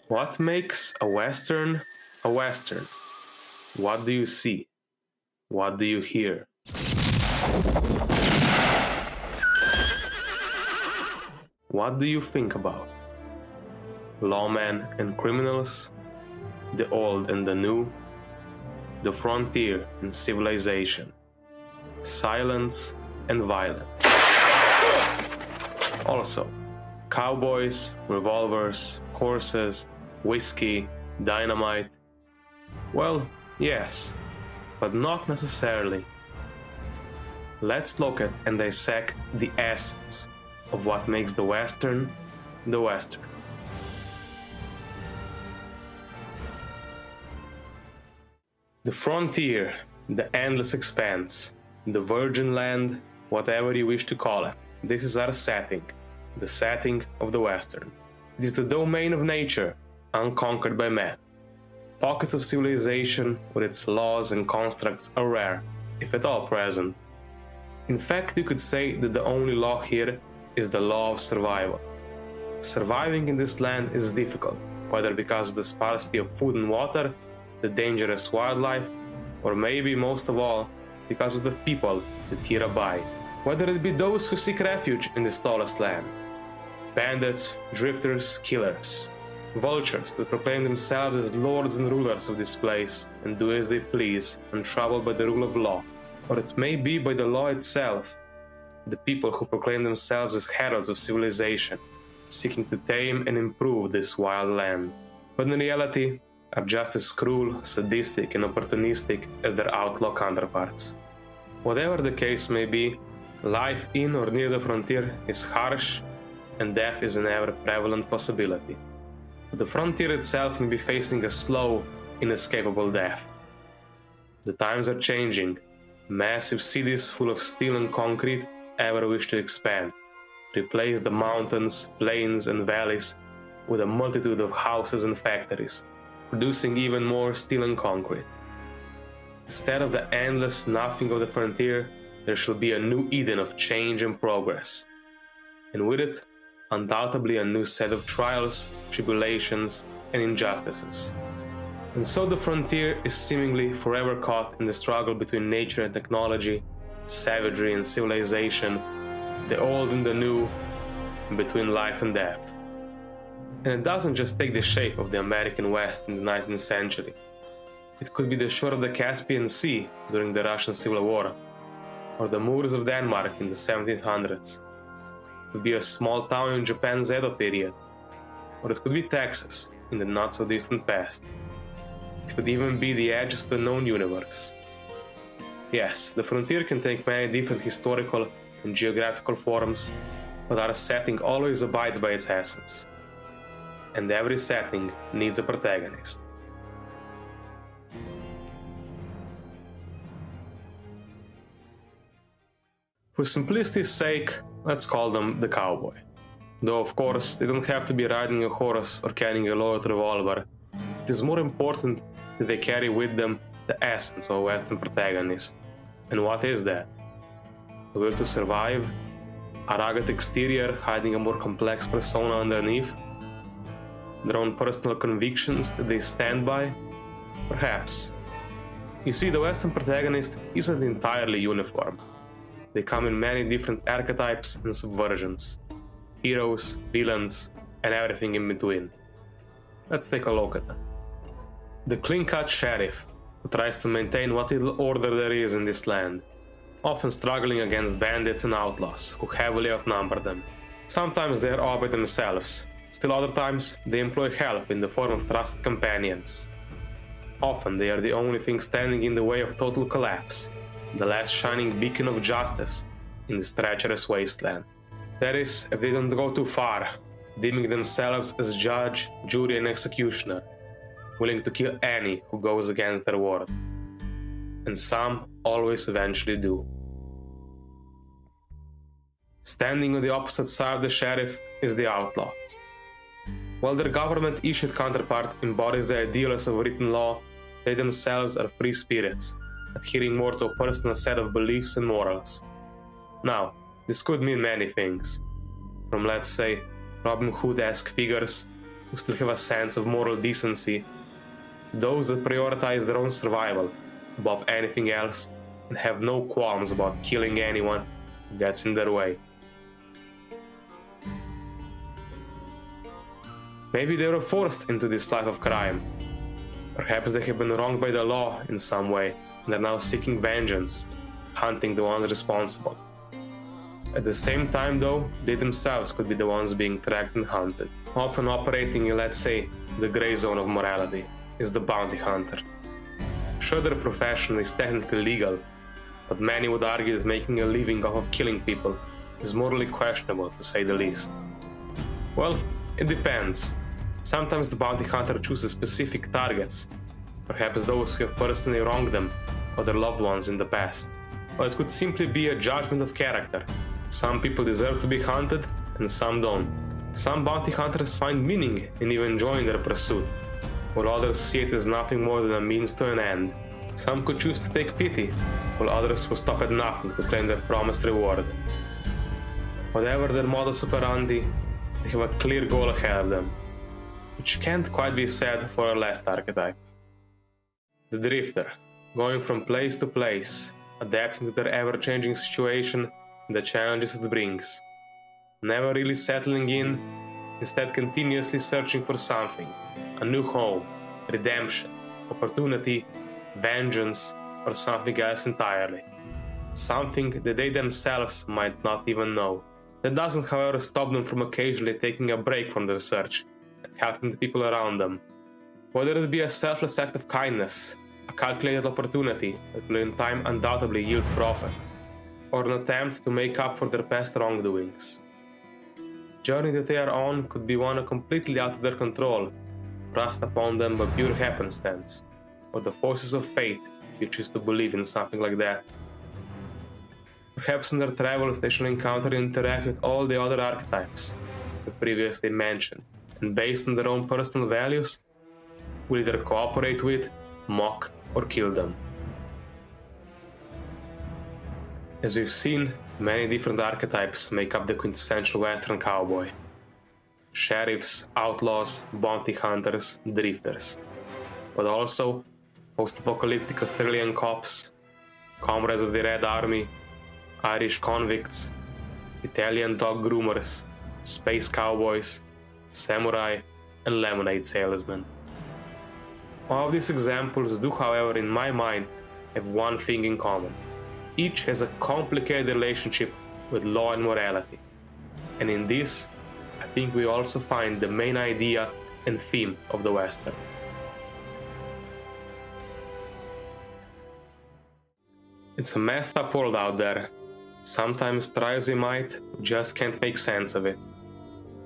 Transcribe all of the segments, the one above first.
What makes a Western a Western? What do you see? What do you hear? What do you think about? Lawmen and criminals, the old and the new, the frontier and civilization, silence and violence. Also, cowboys, revolvers, horses, whiskey, dynamite. Well, yes, but not necessarily. Let's look at and dissect the essence of what makes the Western the Western. The frontier, the endless expanse, the virgin land, whatever you wish to call it. This is our setting, the setting of the Western. It is the domain of nature, unconquered by man. Pockets of civilization with its laws and constructs are rare, if at all present. In fact, you could say that the only law here is the law of survival. Surviving in this land is difficult, whether because of the sparsity of food and water, the dangerous wildlife, or maybe most of all, because of the people that here abide. Whether it be those who seek refuge in this lawless land, bandits, drifters, killers, vultures that proclaim themselves as lords and rulers of this place and do as they please, untroubled by the rule of law, or it may be by the law itself, the people who proclaim themselves as heralds of civilization, seeking to tame and improve this wild land, but in reality are just as cruel, sadistic, and opportunistic as their outlaw counterparts. Whatever the case may be, life in or near the frontier is harsh, and death is an ever-prevalent possibility. But the frontier itself may be facing a slow, inescapable death. The times are changing. Massive cities full of steel and concrete ever wish to expand, replace the mountains, plains, and valleys with a multitude of houses and factories, producing even more steel and concrete. Instead of the endless nothing of the frontier, there shall be a new Eden of change and progress. And with it, undoubtedly a new set of trials, tribulations, and injustices. And so the frontier is seemingly forever caught in the struggle between nature and technology, savagery and civilization, the old and the new, and between life and death. And it doesn't just take the shape of the American West in the 19th century. It could be the shore of the Caspian Sea during the Russian Civil War, or the moors of Denmark in the 1700s. It could be a small town in Japan's Edo period, or it could be Texas in the not-so-distant past. It could even be the edges of the known universe. Yes, the frontier can take many different historical and geographical forms, but our setting always abides by its essence. And every setting needs a protagonist. For simplicity's sake, let's call them the cowboy. Though of course, they don't have to be riding a horse or carrying a loaded revolver. It is more important that they carry with them the essence of a Western protagonist. And what is that? The will to survive? A rugged exterior hiding a more complex persona underneath? Their own personal convictions that they stand by? Perhaps. You see, the Western protagonist isn't entirely uniform. They come in many different archetypes and subversions. Heroes, villains, and everything in between. Let's take a look at them. The clean-cut sheriff, who tries to maintain what little order there is in this land, often struggling against bandits and outlaws who heavily outnumber them. Sometimes they are all by themselves, still other times they employ help in the form of trusted companions. Often they are the only thing standing in the way of total collapse, the last shining beacon of justice in this treacherous wasteland. That is, if they don't go too far, deeming themselves as judge, jury, and executioner, willing to kill any who goes against their word. And some always eventually do. Standing on the opposite side of the sheriff is the outlaw. While their government-issued counterpart embodies the ideals of written law, they themselves are free spirits, adhering more to a personal set of beliefs and morals. Now, this could mean many things, from let's say Robin Hood-esque figures who still have a sense of moral decency, those that prioritize their own survival above anything else and have no qualms about killing anyone who gets in their way. Maybe they were forced into this life of crime. Perhaps they have been wronged by the law in some way and are now seeking vengeance, hunting the ones responsible. At the same time though, they themselves could be the ones being tracked and hunted. Often operating in, let's say, the gray zone of morality is the bounty hunter. Sure, their profession is technically legal, but many would argue that making a living off of killing people is morally questionable, to say the least. Well, it depends. Sometimes the bounty hunter chooses specific targets, perhaps those who have personally wronged them or their loved ones in the past. Or it could simply be a judgment of character. Some people deserve to be hunted and some don't. Some bounty hunters find meaning in even enjoying their pursuit, while others see it as nothing more than a means to an end. Some could choose to take pity, while others will stop at nothing to claim their promised reward. Whatever their modus operandi, they have a clear goal ahead of them, which can't quite be said for our last archetype. The drifter, going from place to place, adapting to their ever-changing situation and the challenges it brings. Never really settling in, instead continuously searching for something, a new home, redemption, opportunity, vengeance, or something else entirely. Something that they themselves might not even know. That doesn't, however, stop them from occasionally taking a break from their search and helping the people around them. Whether it be a selfless act of kindness, a calculated opportunity that will in time undoubtedly yield profit, or an attempt to make up for their past wrongdoings. The journey that they are on could be one completely out of their control, thrust upon them by pure happenstance, or the forces of fate if you choose to believe in something like that. Perhaps in their travels they shall encounter and interact with all the other archetypes we previously mentioned, and based on their own personal values, will either cooperate with, mock, or kill them. As we've seen, many different archetypes make up the quintessential Western cowboy. Sheriffs, outlaws, bounty hunters, drifters. But also post-apocalyptic Australian cops, comrades of the Red Army, Irish convicts, Italian dog groomers, space cowboys, samurai, and lemonade salesmen. All of these examples do, however, in my mind, have one thing in common. Each has a complicated relationship with law and morality. And in this, I think we also find the main idea and theme of the Western. It's a messed up world out there. Sometimes try as we might, we just can't make sense of it.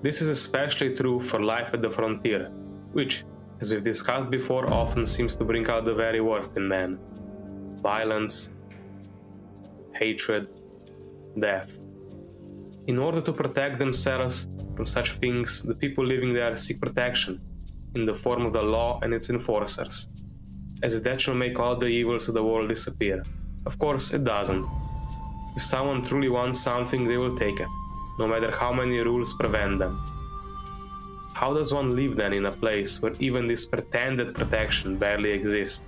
This is especially true for life at the frontier, which, as we've discussed before, often seems to bring out the very worst in man. Violence, hatred, death. In order to protect themselves from such things, the people living there seek protection in the form of the law and its enforcers, as if that shall make all the evils of the world disappear. Of course, it doesn't. If someone truly wants something, they will take it, no matter how many rules prevent them. How does one live then in a place where even this pretended protection barely exists?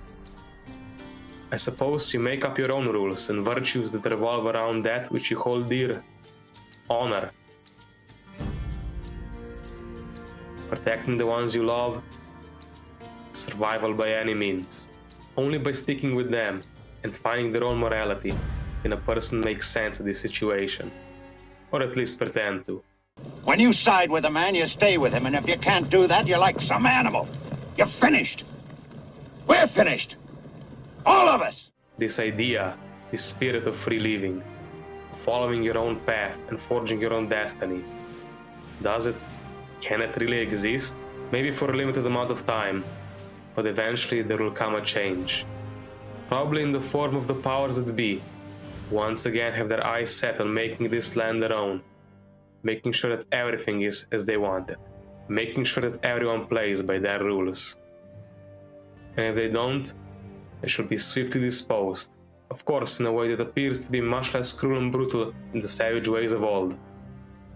I suppose you make up your own rules and virtues that revolve around that which you hold dear. Honor. Protecting the ones you love. Survival by any means. Only by sticking with them and finding their own morality can a person make sense of this situation. Or at least pretend to. When you side with a man, you stay with him, and if you can't do that, you're like some animal. You're finished. We're finished. All of us! This idea, this spirit of free living, following your own path and forging your own destiny, can it really exist? Maybe for a limited amount of time, but eventually there will come a change. Probably in the form of the powers that be, once again have their eyes set on making this land their own, making sure that everything is as they want it, making sure that everyone plays by their rules. And if they don't, they should be swiftly disposed, of course in a way that appears to be much less cruel and brutal than the savage ways of old,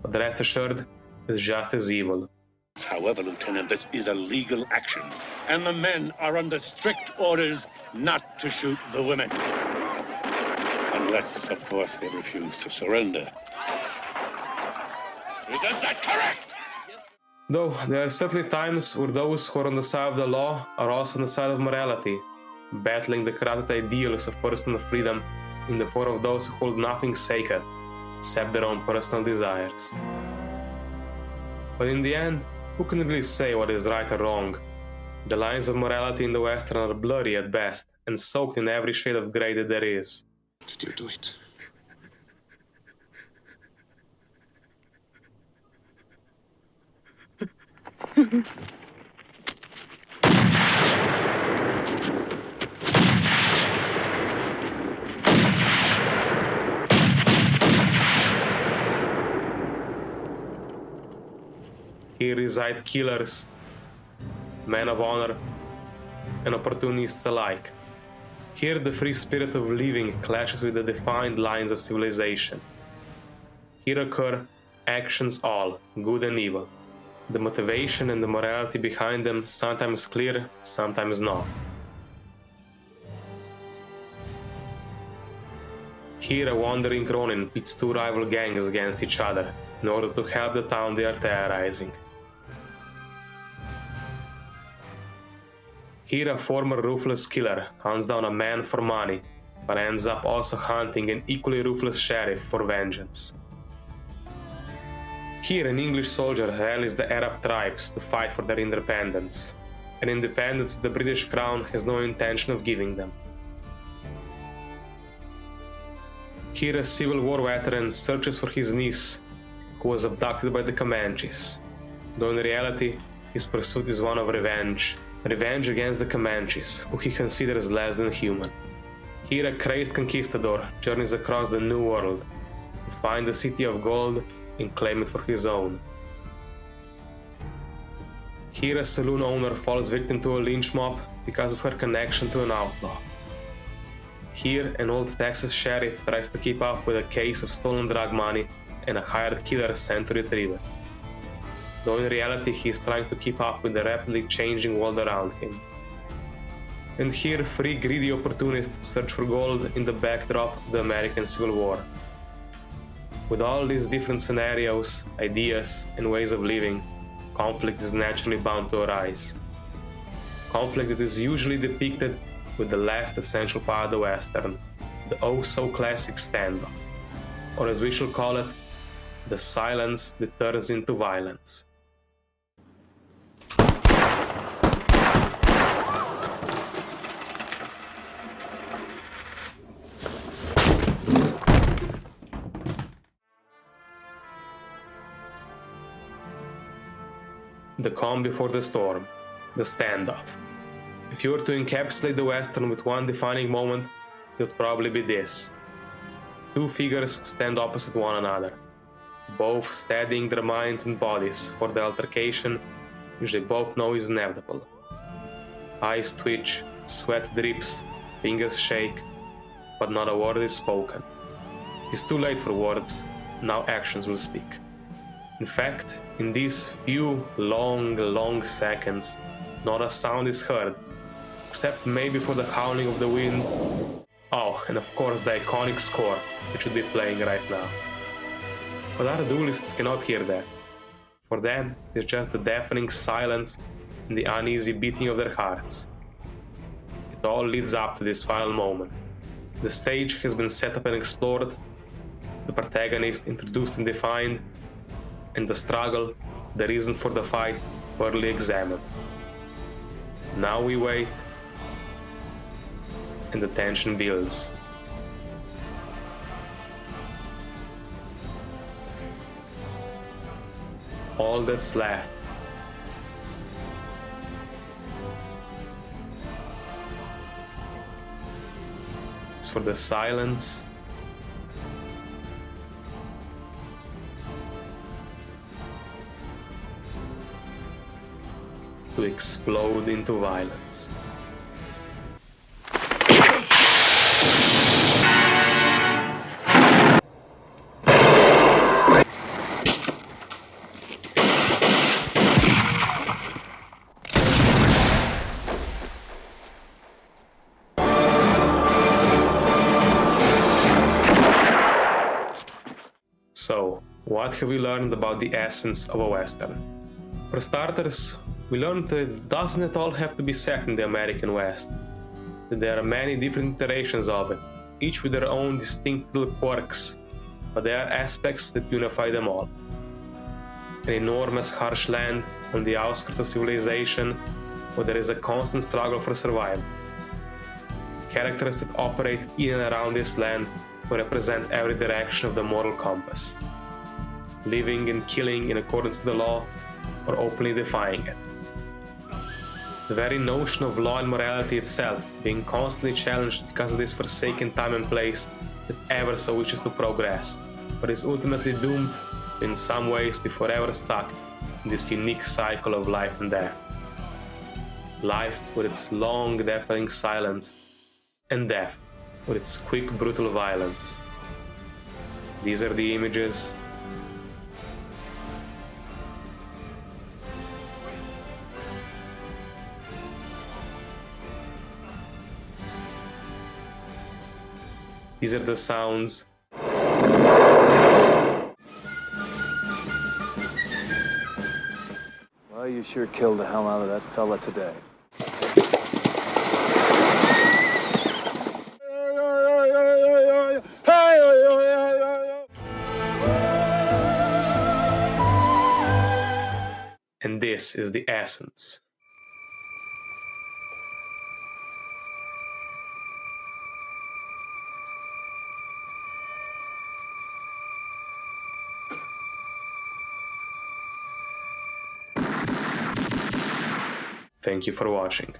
but rest assured, is just as evil. However, Lieutenant, this is a legal action, and the men are under strict orders not to shoot the women. Unless, of course, they refuse to surrender. Isn't that correct? Though there are certainly times where those who are on the side of the law are also on the side of morality, battling the corrupted ideals of personal freedom in the form of those who hold nothing sacred except their own personal desires. But in the end, who can really say what is right or wrong? The lines of morality in the Western are blurry at best and soaked in every shade of grey that there is. Did you do it? Here reside killers, men of honor, and opportunists alike. Here the free spirit of living clashes with the defined lines of civilization. Here occur actions all, good and evil. The motivation and the morality behind them sometimes clear, sometimes not. Here a wandering Ronin pits two rival gangs against each other in order to help the town they are terrorizing. Here a former ruthless killer hunts down a man for money, but ends up also hunting an equally ruthless sheriff for vengeance. Here an English soldier rallies the Arab tribes to fight for their independence, an independence the British Crown has no intention of giving them. Here a Civil War veteran searches for his niece, who was abducted by the Comanches, though in reality his pursuit is one of revenge against the Comanches, who he considers less than human. Here a crazed conquistador journeys across the New World to find the City of Gold and claim it for his own. Here a saloon owner falls victim to a lynch mob because of her connection to an outlaw. Here an old Texas sheriff tries to keep up with a case of stolen drug money and a hired killer sent to retrieve it, though in reality he is trying to keep up with the rapidly changing world around him. And here three greedy opportunists search for gold in the backdrop of the American Civil War. With all these different scenarios, ideas, and ways of living, conflict is naturally bound to arise. Conflict that is usually depicted with the last essential part of the Western, the oh-so-classic standoff, or as we shall call it, the silence that turns into violence. The calm before the storm, the standoff. If you were to encapsulate the Western with one defining moment, it would probably be this. Two figures stand opposite one another, both steadying their minds and bodies for the altercation which they both know is inevitable. Eyes twitch, sweat drips, fingers shake, but not a word is spoken. It is too late for words, now actions will speak. In fact, in these few long seconds, not a sound is heard, except maybe for the howling of the wind. Oh, and of course the iconic score, which should be playing right now. But our duelists cannot hear that. For them, it is just the deafening silence and the uneasy beating of their hearts. It all leads up to this final moment. The stage has been set up and explored, the protagonist introduced and defined, and the struggle, the reason for the fight, thoroughly examined. Now we wait, and the tension builds. All that's left is for the silence to explode into violence. So, what have we learned about the essence of a Western? For starters, we learned that it doesn't at all have to be set in the American West, that there are many different iterations of it, each with their own distinct little quirks, but there are aspects that unify them all. An enormous harsh land on the outskirts of civilization, where there is a constant struggle for survival. Characters that operate in and around this land will represent every direction of the moral compass, living and killing in accordance to the law, or openly defying it. The very notion of law and morality itself being constantly challenged because of this forsaken time and place that ever so wishes to progress, but is ultimately doomed to in some ways be forever stuck in this unique cycle of life and death. Life with its long, deafening silence, and death with its quick, brutal violence. These are the images These are the sounds Well, you sure killed the hell out of that fella today. and this is the essence. Thank you for watching.